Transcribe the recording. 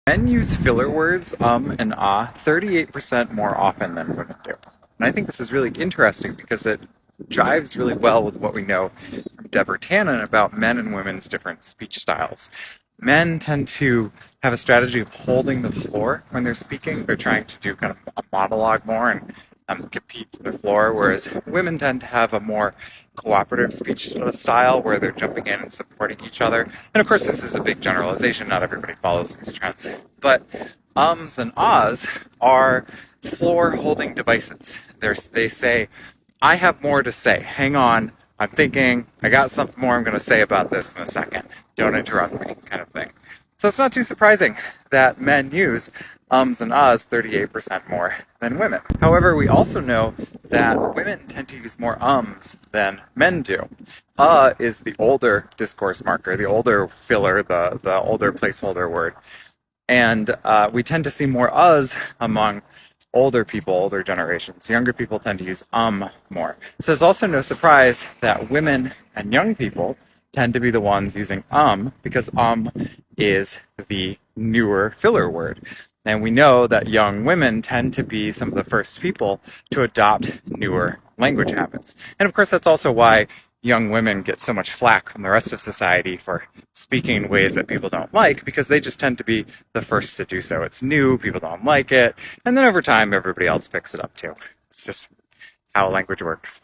Men use filler words, and ah, 38% more often than women do. And I think this is really interesting because it jives really well with what we know from Deborah Tannen about men and women's different speech styles. Men tend to have a strategy of holding the floor when they're speaking. They're trying to do kind of a monologue more and compete for the floor, whereas women tend to have a more cooperative speech sort of style where they're jumping in and supporting each other. And of course, this is a big generalization. Not everybody follows these trends. But ums and ahs are floor holding devices. They say, I have more to say. Hang on. I'm thinking. I got something more I'm going to say about this in a second. Don't interrupt me, kind of thing. So it's not too surprising that men use ums and ahs 38% more than women. However, we also know that women tend to use more ums than men do. Is the older discourse marker, the older filler, the older placeholder word. And we tend to see more uhs among older people, older generations. Younger people tend to use more. So it's also no surprise that women and young people tend to be the ones using because is the newer filler word. And we know that young women tend to be some of the first people to adopt newer language habits. And of course, that's also why young women get so much flack from the rest of society for speaking in ways that people don't like, because they just tend to be the first to do so. It's new, people don't like it, and then over time, everybody else picks it up too. It's just how language works.